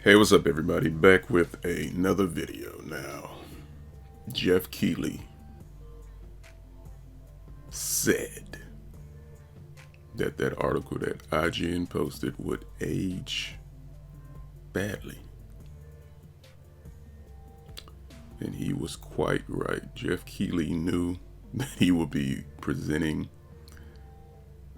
Hey, what's up, everybody? Back with another video now. Jeff Keighley said that article that IGN posted would age badly. And he was quite right. Jeff Keighley knew that he would be presenting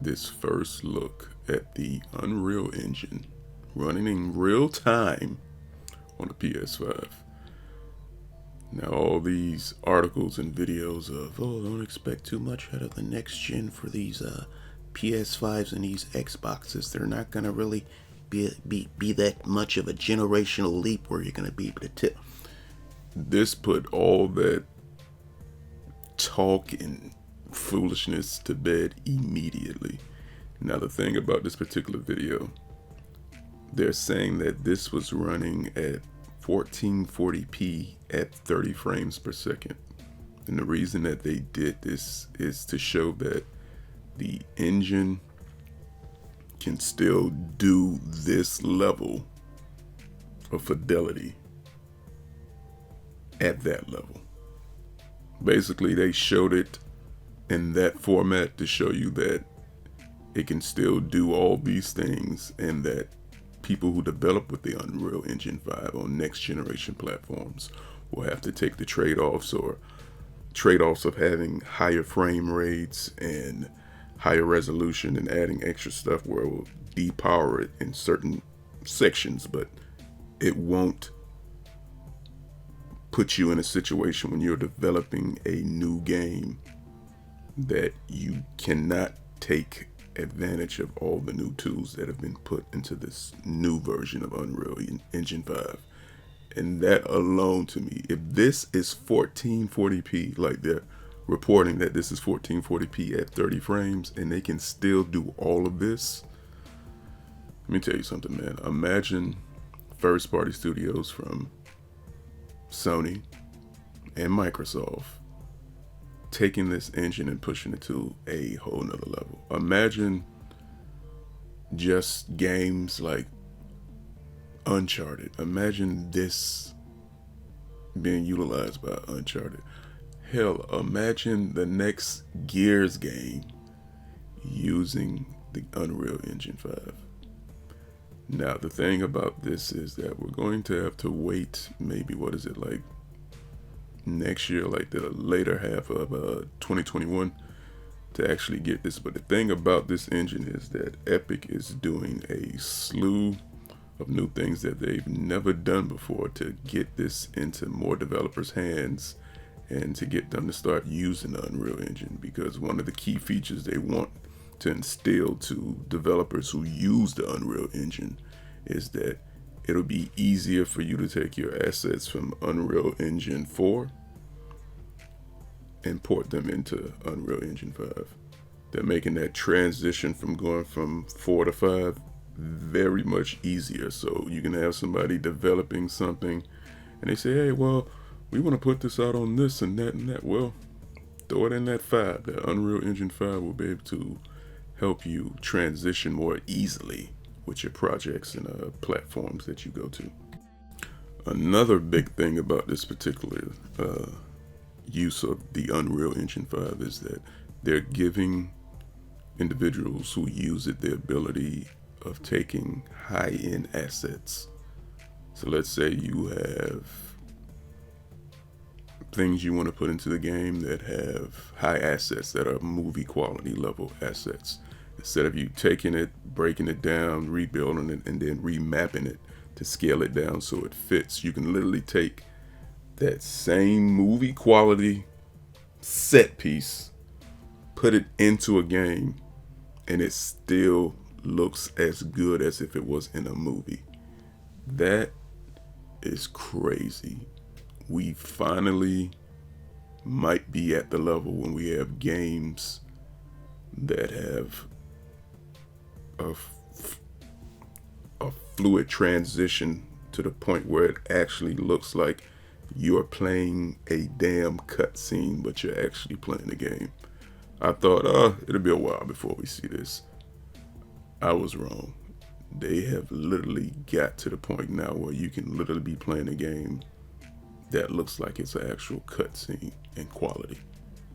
this first look at the Unreal Engine running in real time on the PS5. Now, all these articles and videos of, don't expect too much out of the next gen for these PS5s and these Xboxes. They're not going to really be that much of a generational leap where you're going to be able to tip. This put all that talk and foolishness to bed immediately. Now, the thing about this particular video, they're saying that this was running at 1440p at 30 frames per second. And the reason that they did this is to show that the engine can still do this level of fidelity at that level. Basically, they showed it in that format to show you that it can still do all these things, and that people who develop with the Unreal Engine 5 on next generation platforms will have to take the trade-offs of having higher frame rates and higher resolution and adding extra stuff where it will depower it in certain sections, but it won't put you in a situation when you're developing a new game that you cannot take advantage of all the new tools that have been put into this new version of Unreal Engine 5. And that alone, to me, if this is 1440p, like they're reporting that this is 1440p at 30 frames, and they can still do all of this, let me tell you something, man. Imagine first-party studios from Sony and Microsoft taking this engine and pushing it to a whole nother level. Imagine just games like Uncharted. Imagine this being utilized by Uncharted. Hell, imagine the next Gears game using the Unreal Engine 5. Now, the thing about this is that we're going to have to wait maybe, next year, like the later half of 2021, to actually get this. But the thing about this engine is that Epic is doing a slew of new things that they've never done before to get this into more developers' hands and to get them to start using the Unreal Engine, because one of the key features they want to instill to developers who use the Unreal Engine is that it'll be easier for you to take your assets from Unreal Engine 4 and port them into Unreal Engine 5. They're making that transition from going from 4 to 5 very much easier. So you can have somebody developing something and they say, hey, well, we want to put this out on this and that and that. Well, throw it in that 5. The Unreal Engine 5 will be able to help you transition more easily with your projects and platforms that you go to. Another big thing about this particular use of the Unreal Engine 5 is that they're giving individuals who use it the ability of taking high-end assets. So let's say you have things you want to put into the game that have high assets that are movie quality level assets. Instead of you taking it, breaking it down, rebuilding it, and then remapping it to scale it down so it fits, you can literally take that same movie quality set piece, put it into a game, and it still looks as good as if it was in a movie. That is crazy. We finally might be at the level when we have games that have a fluid transition to the point where it actually looks like you're playing a damn cutscene, but you're actually playing the game. I thought, it'll be a while before we see this. I was wrong. They have literally got to the point now where you can literally be playing a game that looks like it's an actual cutscene in quality,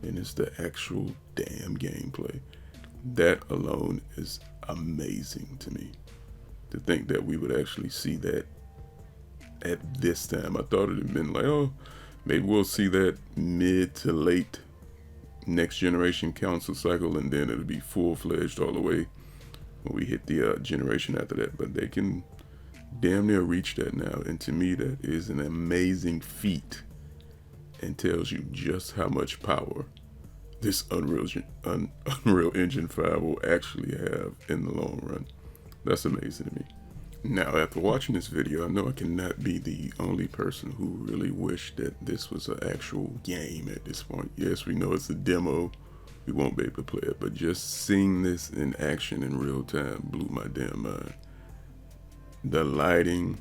and it's the actual damn gameplay. That alone is amazing to me. To think that we would actually see that at this time. I thought it'd been like, oh, maybe we'll see that mid to late next generation console cycle, and then it'll be full-fledged all the way when we hit the generation after that. But they can damn near reach that now, and to me that is an amazing feat, and tells you just how much power this Unreal Engine 5 will actually have in the long run. That's amazing to me. Now, after watching this video, I know I cannot be the only person who really wished that this was an actual game at this point. Yes, we know it's a demo. We won't be able to play it, but just seeing this in action in real time blew my damn mind. The lighting,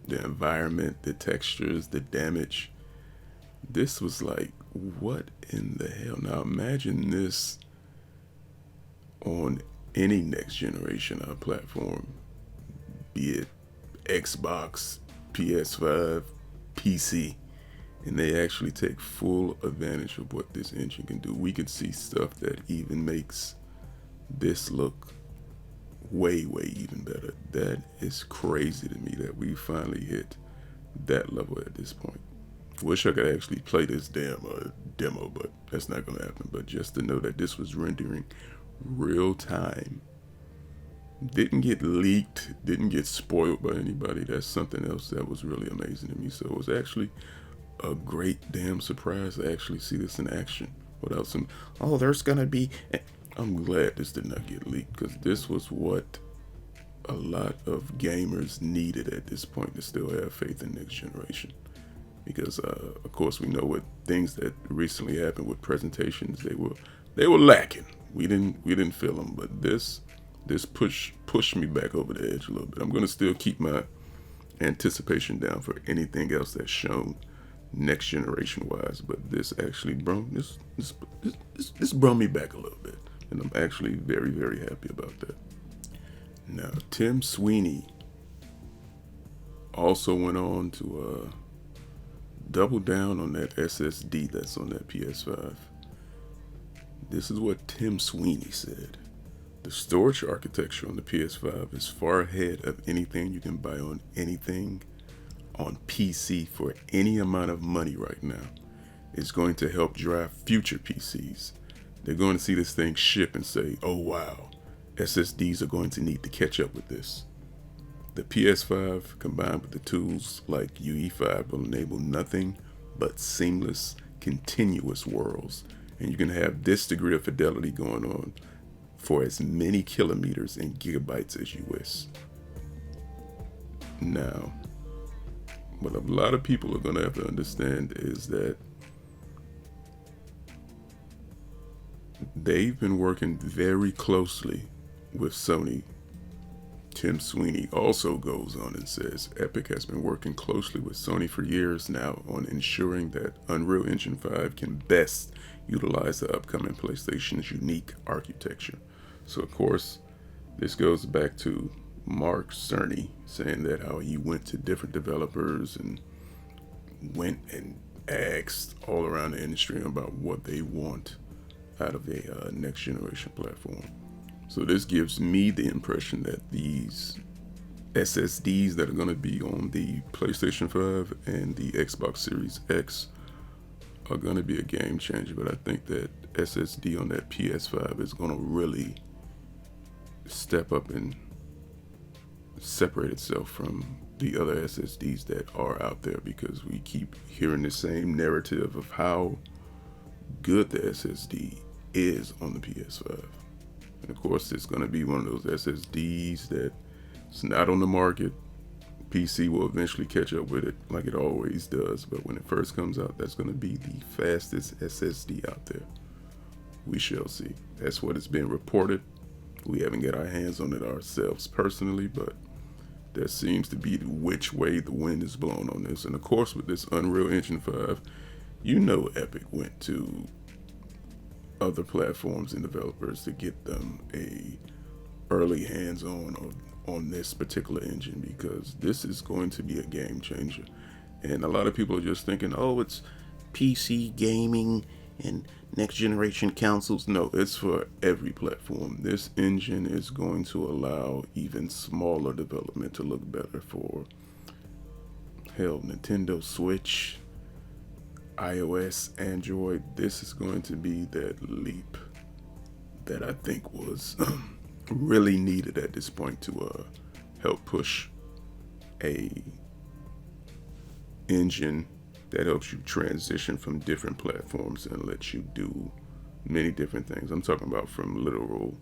the environment, the textures, the damage. This was like, what in the hell? Now imagine this on any next generation platform, be it Xbox, PS5, PC, and they actually take full advantage of what this engine can do. We could see stuff that even makes this look way even better. That is crazy to me that we finally hit that level at this point. Wish I could actually play this damn demo, but that's not going to happen. But just to know that this was rendering real time, didn't get leaked, didn't get spoiled by anybody, that's something else that was really amazing to me. So it was actually a great damn surprise to actually see this in action without some, oh, there's going to be... I'm glad this did not get leaked, because this was what a lot of gamers needed at this point to still have faith in next generation. Because of course we know what things that recently happened with presentations, they were lacking. We didn't feel them, but this pushed me back over the edge a little bit. I'm gonna still keep my anticipation down for anything else that's shown next generation wise, but this actually brought me back a little bit, and I'm actually very happy about that. Now, Tim Sweeney also went on to double down on that SSD that's on that PS5. This is what Tim Sweeney said. The storage architecture on the PS5 is far ahead of anything you can buy on anything on PC for any amount of money right now. It's going to help drive future PCs. They're going to see this thing ship and say, oh wow, SSDs are going to need to catch up with this. The PS5 combined with the tools like UE5 will enable nothing but seamless, continuous worlds. And you can have this degree of fidelity going on for as many kilometers and gigabytes as you wish. Now, what a lot of people are going to have to understand is that they've been working very closely with Sony. Tim Sweeney also goes on and says Epic has been working closely with Sony for years now on ensuring that Unreal Engine 5 can best utilize the upcoming PlayStation's unique architecture. So of course, this goes back to Mark Cerny saying that how he went to different developers and went and asked all around the industry about what they want out of a next generation platform. So this gives me the impression that these SSDs that are going to be on the PlayStation 5 and the Xbox Series X are going to be a game changer. But I think that SSD on that PS5 is going to really step up and separate itself from the other SSDs that are out there, because we keep hearing the same narrative of how good the SSD is on the PS5. And of course, it's going to be one of those SSDs that it's not on the market. PC will eventually catch up with it like it always does. But when it first comes out, that's going to be the fastest SSD out there. We shall see. That's what has been reported. We haven't got our hands on it ourselves personally, but there seems to be which way the wind is blown on this. And of course, with this Unreal Engine 5, you know Epic went to other platforms and developers to get them a early hands-on on this particular engine, because this is going to be a game changer. And a lot of people are just thinking, oh, it's PC gaming and next generation consoles. No, it's for every platform. This engine is going to allow even smaller development to look better for, hell, Nintendo Switch, iOS, Android. This is going to be that leap that I think was really needed at this point to help push a engine that helps you transition from different platforms and lets you do many different things. I'm talking about from literal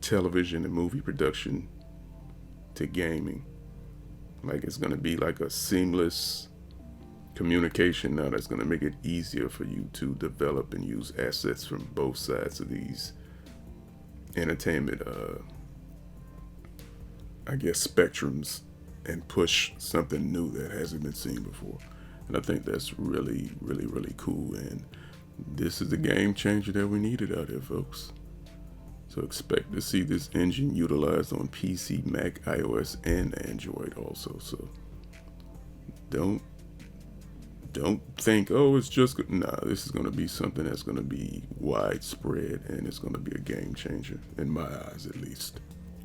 television and movie production to gaming. Like, it's going to be like a seamless communication now that's going to make it easier for you to develop and use assets from both sides of these entertainment spectrums, and push something new that hasn't been seen before. And I think that's really, really, really cool. And this is the game changer that we needed out here, folks. So expect to see this engine utilized on PC, Mac, iOS, and Android also. So don't think, oh, it's just good. Nah, this is going to be something that's going to be widespread, and it's going to be a game changer, in my eyes at least.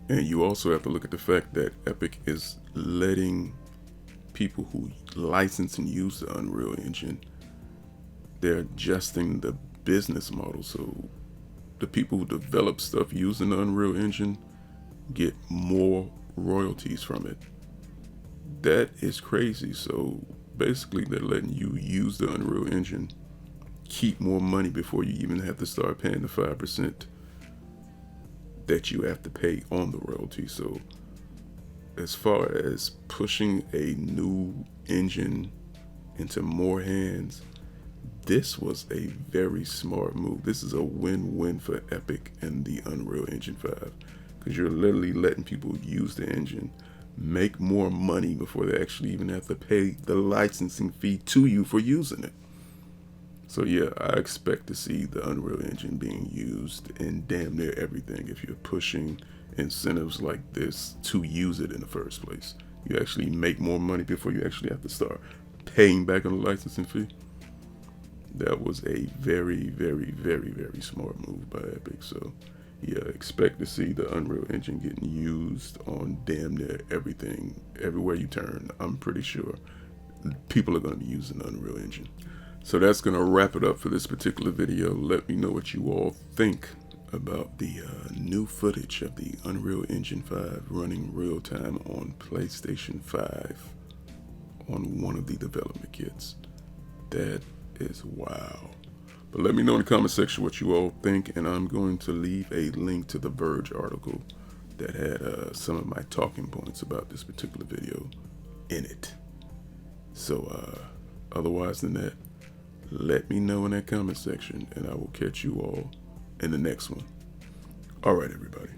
And you also have to look at the fact that Epic is letting people who license and use the Unreal Engine, they're adjusting the business model. So the people who develop stuff using the Unreal Engine get more royalties from it. That is crazy. So basically, they're letting you use the Unreal Engine, keep more money before you even have to start paying the 5% that you have to pay on the royalty. So as far as pushing a new engine into more hands, this was a very smart move. This is a win-win for Epic and the Unreal Engine 5, because you're literally letting people use the engine, make more money before they actually even have to pay the licensing fee to you for using it. So yeah, I expect to see the Unreal Engine being used in damn near everything if you're pushing incentives like this to use it in the first place. You actually make more money before you actually have to start paying back on the licensing fee. That was a very, very, very, very smart move by Epic. So yeah, expect to see the Unreal Engine getting used on damn near everything, everywhere you turn. I'm pretty sure people are going to be using the Unreal Engine. So that's going to wrap it up for this particular video. Let me know what you all think about the new footage of the Unreal Engine 5 running real time on PlayStation 5 on one of the development kits. That is wow. But let me know in the comment section what you all think, and I'm going to leave a link to the Verge article that had some of my talking points about this particular video in it. So otherwise than that, let me know in that comment section, and I will catch you all in the next one. All right, everybody.